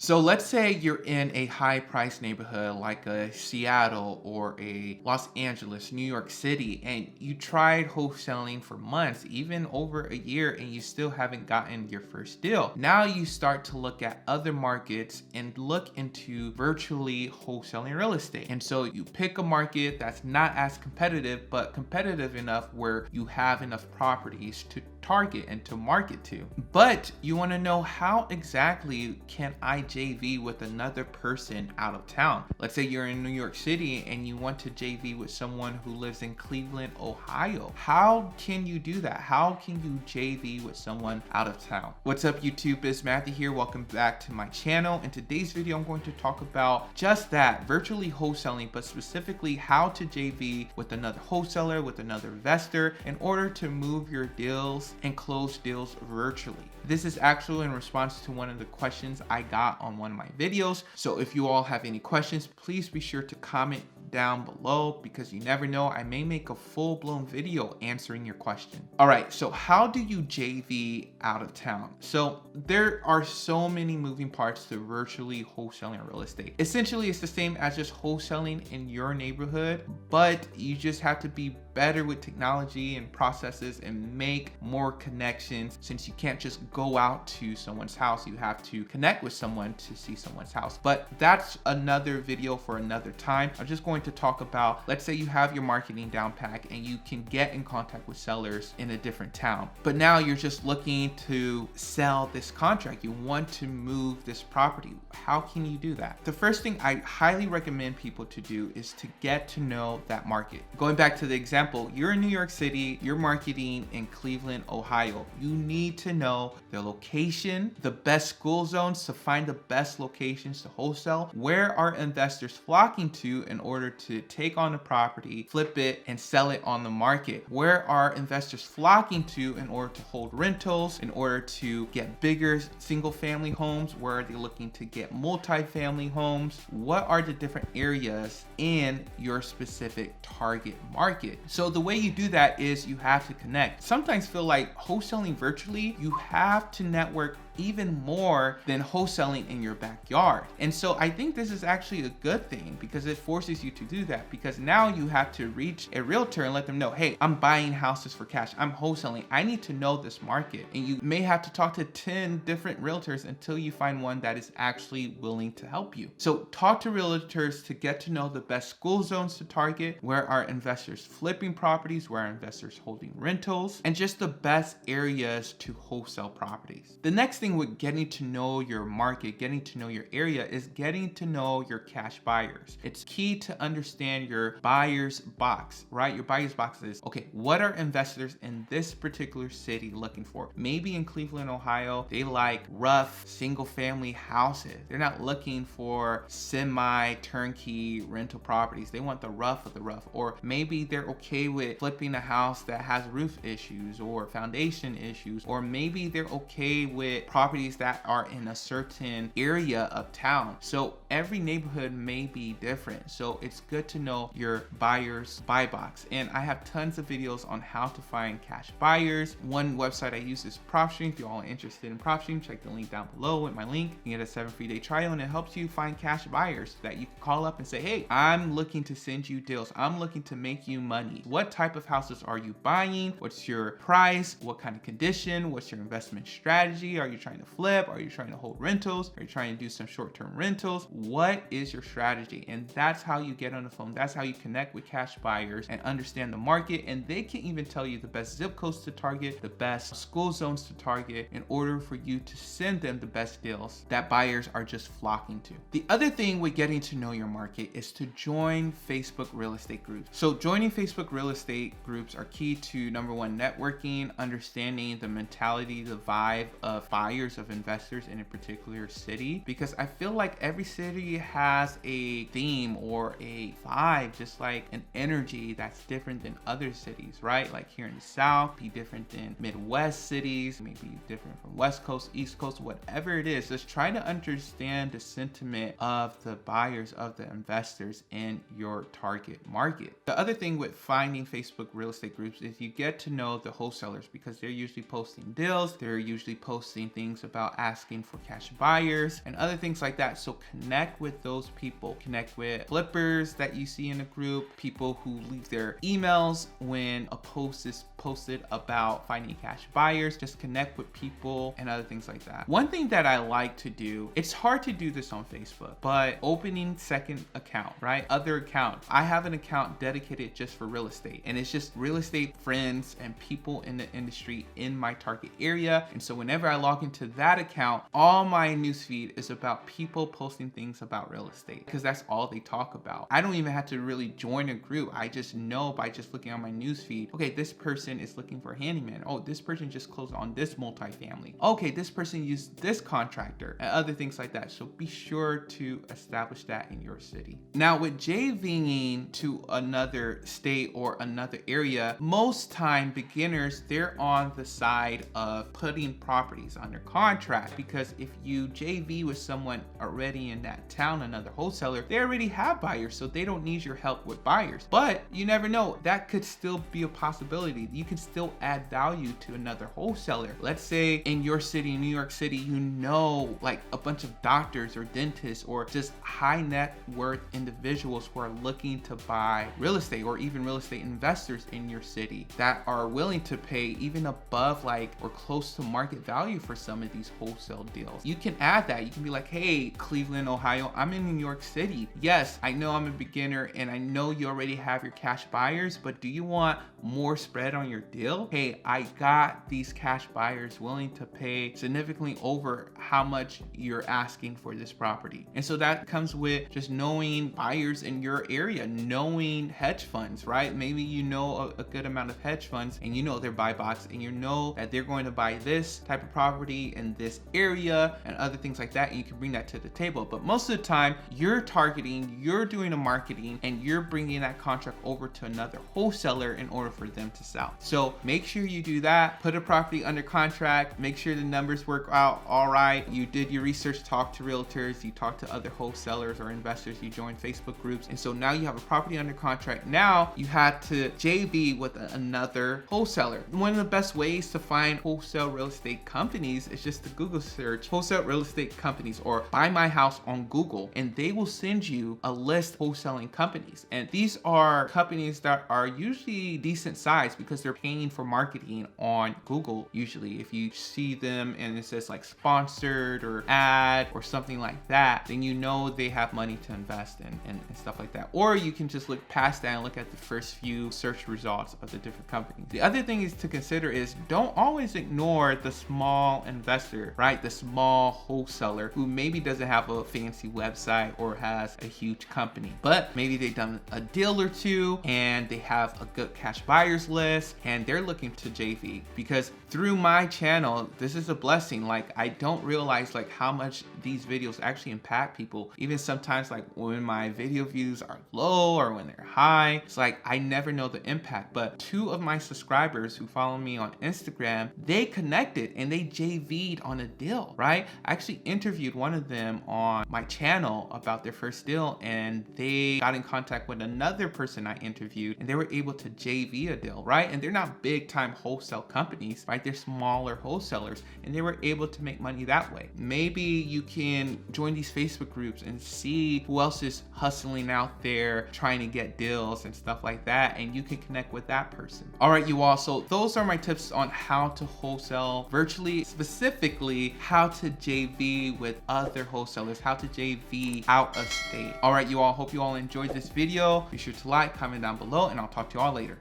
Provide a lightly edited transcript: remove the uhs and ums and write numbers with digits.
So let's say you're in a high price neighborhood like a Seattle or a Los Angeles, New York City, and you tried wholesaling for months, even over a year, and you still haven't gotten your first deal. Now you start to look at other markets and look into virtually wholesaling real estate. And so you pick a market that's not as competitive, but competitive enough where you have enough properties to target and to market to. But you want to know, how exactly can I JV with another person out of town? Let's say you're in New York City and you want to JV with someone who lives in Cleveland, Ohio. How can you do that? How can you JV with someone out of town? What's up, YouTube? It's Matthew here. Welcome back to my channel. In today's video, I'm going to talk about just that, virtually wholesaling, but specifically how to JV with another wholesaler, with another investor, in order to move your deals and close deals virtually. This is actually in response to one of the questions I got on one of my videos. So if you all have any questions, please be sure to comment down below, because you never know, I may make a full-blown video answering your question. All right, so how do you JV out of town? So there are so many moving parts to virtually wholesaling real estate. Essentially, it's the same as just wholesaling in your neighborhood, but you just have to be better with technology and processes and make more connections. Since you can't just go out to someone's house, you have to connect with someone to see someone's house. But that's another video for another time. I'm just going to talk about, let's say you have your marketing down pat and you can get in contact with sellers in a different town, but now you're just looking to sell this contract. You want to move this property. How can you do that? The first thing I highly recommend people to do is to get to know that market. Going back to the example, you're in New York City, you're marketing in Cleveland, Ohio. You need to know the location, the best school zones to find the best locations to wholesale. Where are investors flocking to in order to take on the property, flip it, and sell it on the market? Where are investors flocking to in order to hold rentals, in order to get bigger single family homes? Where are they looking to get multi-family homes? What are the different areas in your specific target market? So the way you do that is you have to connect. Sometimes feel like wholesaling virtually, you have to network even more than wholesaling in your backyard. And so I think this is actually a good thing, because it forces you to do that, because now you have to reach a realtor and let them know, hey, I'm buying houses for cash, I'm wholesaling, I need to know this market. And you may have to talk to 10 different realtors until you find one that is actually willing to help you. So talk to realtors to get to know the best school zones to target, where are investors flipping properties, where are investors holding rentals, and just the best areas to wholesale properties. The next thing with getting to know your market, getting to know your area, is getting to know your cash buyers. It's key to understand your buyer's box, right? Your buyer's box is, okay, what are investors in this particular city looking for? Maybe in Cleveland, Ohio, they like rough single family houses. They're not looking for semi turnkey rental properties. They want the rough of the rough. Or maybe they're okay with flipping a house that has roof issues or foundation issues. Or maybe they're okay with properties that are in a certain area of town. So every neighborhood may be different. So it's good to know your buyer's buy box. And I have tons of videos on how to find cash buyers. One website I use is PropStream. If you all are interested in PropStream, check the link down below with my link. You get a 7 free day trial, and it helps you find cash buyers that you can call up and say, hey, I'm looking to send you deals. I'm looking to make you money. What type of houses are you buying? What's your price? What kind of condition? What's your investment strategy? Are you trying to flip? Are you trying to hold rentals? Are you trying to do some short-term rentals? What is your strategy? And that's how you get on the phone. That's how you connect with cash buyers and understand the market. And they can even tell you the best zip codes to target, the best school zones to target, in order for you to send them the best deals that buyers are just flocking to. The other thing with getting to know your market is to join Facebook real estate groups. So joining Facebook real estate groups are key to, number one, networking, understanding the mentality, the vibe of buyers, of investors in a particular city, because I feel like every city has a theme or a vibe, just like an energy that's different than other cities, right? Like here in the South, be different than Midwest cities, maybe different from West Coast, East Coast, whatever it is. Just try to understand the sentiment of the buyers, of the investors in your target market. The other thing with finding Facebook real estate groups is you get to know the wholesalers, because they're usually posting deals, they're usually posting things things about asking for cash buyers and other things like that. So connect with those people, connect with flippers that you see in a group, people who leave their emails when a post is posted about finding cash buyers. Just connect with people and other things like that. One thing that I like to do, it's hard to do this on Facebook, but opening second account, right? Other account. I have an account dedicated just for real estate, and it's just real estate friends and people in the industry in my target area. And so whenever I log into that account, all my newsfeed is about people posting things about real estate, because that's all they talk about. I don't even have to really join a group. I just know by just looking on my newsfeed, okay, this person is looking for a handyman. Oh, this person just closed on this multifamily. Okay, this person used this contractor, and other things like that. So be sure to establish that in your city. Now with JVing to another state or another area, most time beginners, they're on the side of putting properties under contract, because if you JV with someone already in that town, another wholesaler, they already have buyers, so they don't need your help with buyers. But you never know, that could still be a possibility. You can still add value to another wholesaler. Let's say in your city, New York City, you know like a bunch of doctors or dentists or just high net worth individuals who are looking to buy real estate, or even real estate investors in your city that are willing to pay even above like or close to market value for some of these wholesale deals. You can add that. You can be like, hey, Cleveland, Ohio, I'm in New York City. Yes, I know I'm a beginner and I know you already have your cash buyers, but do you want more spread on your deal? Hey, I got these cash buyers willing to pay significantly over how much you're asking for this property. And so that comes with just knowing buyers in your area, knowing hedge funds, right? Maybe you know a good amount of hedge funds and you know their buy box, and you know that they're going to buy this type of property in this area and other things like that, and you can bring that to the table. But most of the time you're targeting, you're doing a marketing, and you're bringing that contract over to another wholesaler in order for them to sell. So make sure you do that. Put a property under contract, make sure the numbers work out all right. You did your research, talk to realtors, you talk to other wholesalers or investors, you join Facebook groups, and so now you have a property under contract. Now you had to JV with another wholesaler. One of the best ways to find wholesale real estate companies is just to Google search wholesale real estate companies or buy my house on Google, and they will send you a list of wholesaling companies. And these are companies that are usually decent size because they're paying for marketing on Google. Usually if you see them and it says like sponsored or ad or something like that, then you know they have money to invest in and stuff like that. Or you can just look past that and look at the first few search results of the different companies. The other thing is to consider is don't always ignore the small investor, right? The small wholesaler who maybe doesn't have a fancy website or has a huge company, but maybe they've done a deal or two and they have a good cash buyers list and they're looking to JV. Because through my channel, this is a blessing. Like I don't realize like how much these videos actually impact people. Even sometimes like when my video views are low or when they're high, it's like I never know the impact. But 2 of my subscribers who follow me on Instagram, they connected and they JV'd on a deal, right? I actually interviewed one of them on my channel about their first deal, and they got in contact with another person I interviewed and they were able to JV a deal, right? And they're not big time wholesale companies, right? They're smaller wholesalers and they were able to make money that way. Maybe you can join these Facebook groups and see who else is hustling out there trying to get deals and stuff like that, and you can connect with that person. All right, you all, so those are my tips on how to wholesale virtually, specifically how to JV with other wholesalers, how to JV out of state. All right, you all, hope you all enjoyed this video. Be sure to like, comment down below, and I'll talk to you all later.